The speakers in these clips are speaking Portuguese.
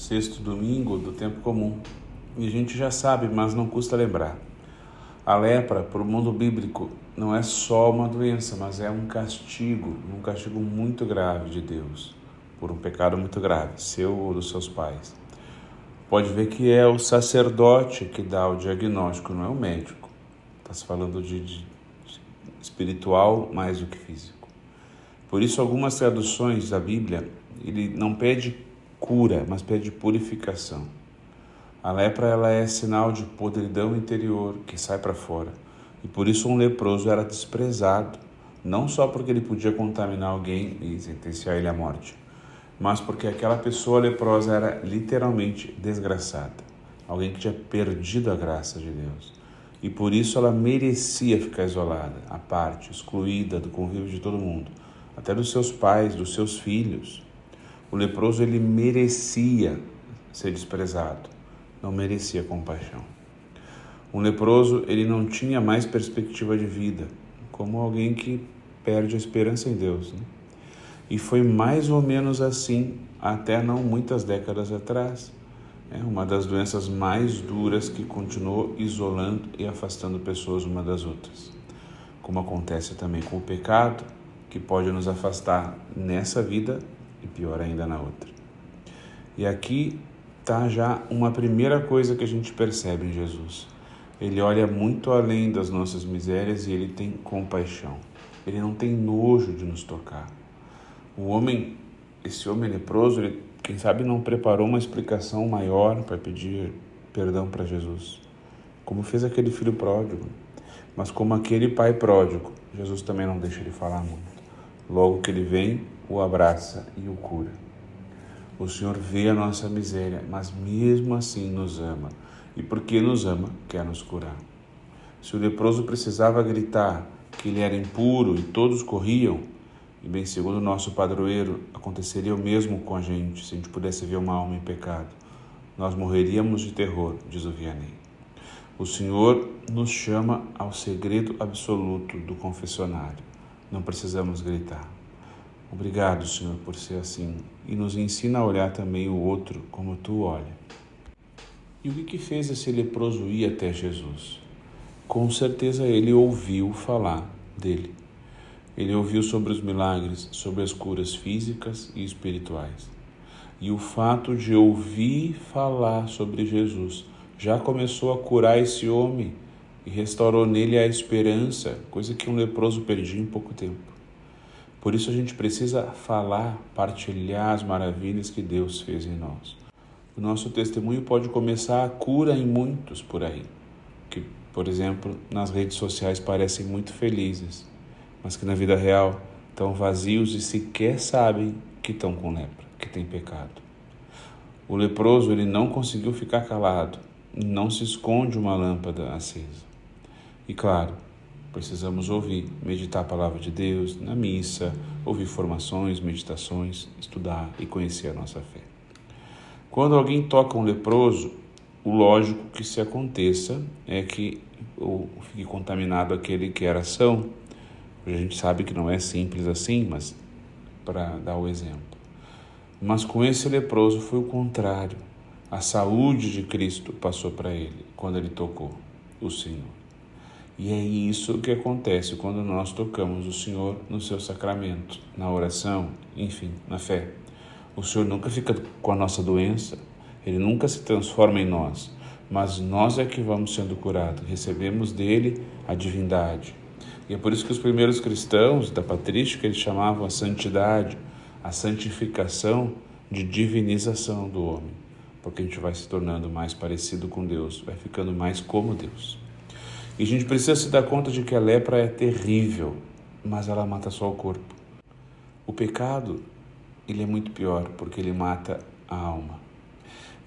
sexto domingo do tempo comum. E a gente já sabe, mas não custa lembrar. A lepra, para o mundo bíblico, não é só uma doença, mas é um castigo muito grave de Deus, por um pecado muito grave, seu ou dos seus pais. Pode ver que é o sacerdote que dá o diagnóstico, não é o médico. Está se falando de espiritual mais do que físico. Por isso, algumas traduções da Bíblia, ele não pede cura, mas pede purificação. A lepra, ela é sinal de podridão interior que sai para fora. E por isso um leproso era desprezado, não só porque ele podia contaminar alguém e sentenciar ele à morte, mas porque aquela pessoa leprosa era literalmente desgraçada, alguém que tinha perdido a graça de Deus. E por isso ela merecia ficar isolada, à parte, excluída do convívio de todo mundo, até dos seus pais, dos seus filhos. O leproso, ele merecia ser desprezado, não merecia compaixão. Um leproso, ele não tinha mais perspectiva de vida, como alguém que perde a esperança em Deus, né? E foi mais ou menos assim até não muitas décadas atrás. É uma das doenças mais duras que continuou isolando e afastando pessoas uma das outras. Como acontece também com o pecado, que pode nos afastar nessa vida e pior ainda na outra. E aqui está já uma primeira coisa que a gente percebe em Jesus. Ele olha muito além das nossas misérias e ele tem compaixão. Ele não tem nojo de nos tocar. Esse homem leproso, ele, quem sabe não preparou uma explicação maior para pedir perdão para Jesus, como fez aquele filho pródigo. Mas como aquele pai pródigo, Jesus também não deixa ele falar muito. Logo que ele vem, o abraça e o cura. O Senhor vê a nossa miséria, mas mesmo assim nos ama. E porque nos ama, quer nos curar. Se o leproso precisava gritar que ele era impuro e todos corriam, e bem, segundo o nosso padroeiro, aconteceria o mesmo com a gente, se a gente pudesse ver uma alma em pecado. Nós morreríamos de terror, diz o Vianney. O Senhor nos chama ao segredo absoluto do confessionário. Não precisamos gritar. Obrigado, Senhor, por ser assim. E nos ensina a olhar também o outro como Tu olha. E o que fez esse leproso ir até Jesus? Com certeza ele ouviu falar dele. Ele ouviu sobre os milagres, sobre as curas físicas e espirituais. E o fato de ouvir falar sobre Jesus já começou a curar esse homem e restaurou nele a esperança, coisa que um leproso perdia em pouco tempo. Por isso a gente precisa falar, partilhar as maravilhas que Deus fez em nós. O nosso testemunho pode começar a cura em muitos por aí, que, por exemplo, nas redes sociais parecem muito felizes, mas que na vida real estão vazios e sequer sabem que estão com lepra, que têm pecado. O leproso, ele não conseguiu ficar calado, não se esconde uma lâmpada acesa. E claro, precisamos ouvir, meditar a palavra de Deus na missa, ouvir formações, meditações, estudar e conhecer a nossa fé. Quando alguém toca um leproso, o lógico que se aconteça é que fique contaminado aquele que era são. A gente sabe que não é simples assim, mas para dar o exemplo. Mas com esse leproso foi o contrário. A saúde de Cristo passou para ele quando ele tocou o Senhor. E é isso que acontece quando nós tocamos o Senhor no seu sacramento, na oração, enfim, na fé. O Senhor nunca fica com a nossa doença, Ele nunca se transforma em nós, mas nós é que vamos sendo curados, recebemos dele a divindade. E é por isso que os primeiros cristãos da patrística, eles chamavam a santidade, a santificação de divinização do homem, porque a gente vai se tornando mais parecido com Deus, vai ficando mais como Deus. E a gente precisa se dar conta de que a lepra é terrível, mas ela mata só o corpo. O pecado, ele é muito pior, porque ele mata a alma.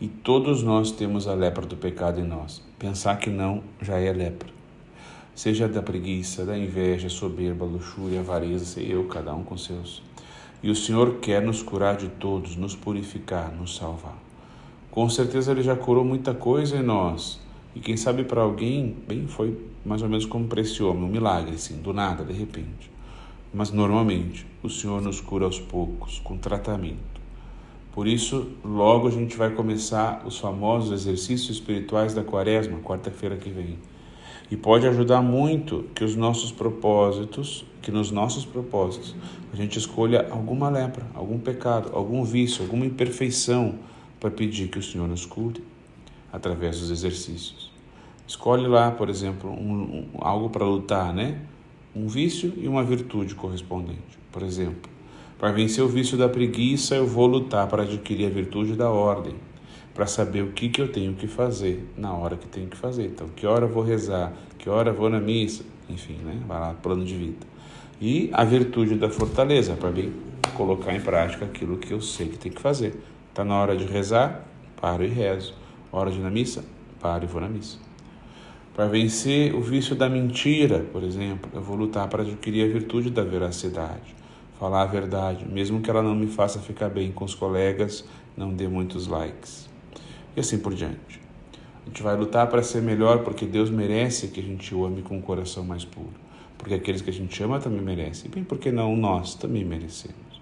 E todos nós temos a lepra do pecado em nós. Pensar que não já é lepra. Seja da preguiça, da inveja, soberba, luxúria, avareza, sei eu, cada um com seus. E o Senhor quer nos curar de todos, nos purificar, nos salvar. Com certeza Ele já curou muita coisa em nós. E quem sabe para alguém, bem, foi mais ou menos como para esse homem, um milagre, assim, do nada, de repente. Mas normalmente o Senhor nos cura aos poucos, com tratamento. Por isso, logo a gente vai começar os famosos exercícios espirituais da Quaresma, quarta-feira que vem. E pode ajudar muito que nos nossos propósitos, a gente escolha alguma lepra, algum pecado, algum vício, alguma imperfeição para pedir que o Senhor nos cure através dos exercícios. Escolhe lá, por exemplo, algo para lutar, né? Um vício e uma virtude correspondente. Por exemplo, para vencer o vício da preguiça, eu vou lutar para adquirir a virtude da ordem, para saber o que eu tenho que fazer na hora que tenho que fazer. Então, que hora eu vou rezar, que hora eu vou na missa, enfim, né? Vai lá, plano de vida. E a virtude da fortaleza, para bem colocar em prática aquilo que eu sei que tem que fazer. Está na hora de rezar, paro e rezo. Hora de ir na missa, paro e vou na missa. Para vencer o vício da mentira, por exemplo, eu vou lutar para adquirir a virtude da veracidade. Falar a verdade, mesmo que ela não me faça ficar bem com os colegas, não dê muitos likes. E assim por diante. A gente vai lutar para ser melhor porque Deus merece que a gente o ame com um coração mais puro. Porque aqueles que a gente ama também merecem. E bem, por que não nós também merecemos?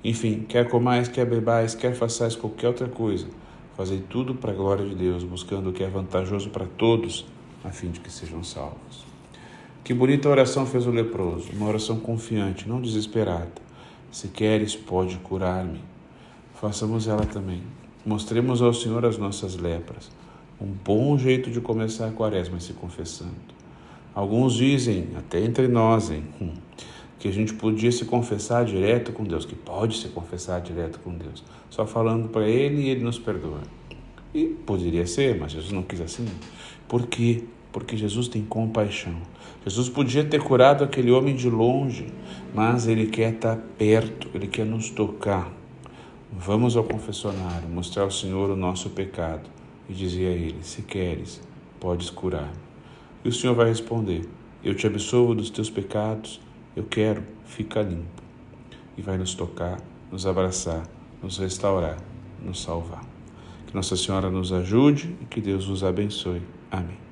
Enfim, quer comais, quer bebais, quer façais qualquer outra coisa, fazei tudo para a glória de Deus, buscando o que é vantajoso para todos, a fim de que sejam salvos. Que bonita oração fez o leproso, uma oração confiante, não desesperada. Se queres, pode curar-me. Façamos ela também. Mostremos ao Senhor as nossas lepras. Um bom jeito de começar a Quaresma é se confessando. Alguns dizem, até entre nós, que a gente podia se confessar direto com Deus, que pode se confessar direto com Deus, só falando para Ele e Ele nos perdoa. E poderia ser, mas Jesus não quis assim. Por quê? Porque Jesus tem compaixão. Jesus podia ter curado aquele homem de longe, mas Ele quer estar perto, Ele quer nos tocar. Vamos ao confessionário, mostrar ao Senhor o nosso pecado e dizer a Ele, se queres, podes curar. E o Senhor vai responder, eu te absolvo dos teus pecados, eu quero, fica limpo. E vai nos tocar, nos abraçar, nos restaurar, nos salvar. Que Nossa Senhora nos ajude e que Deus nos abençoe. Amém.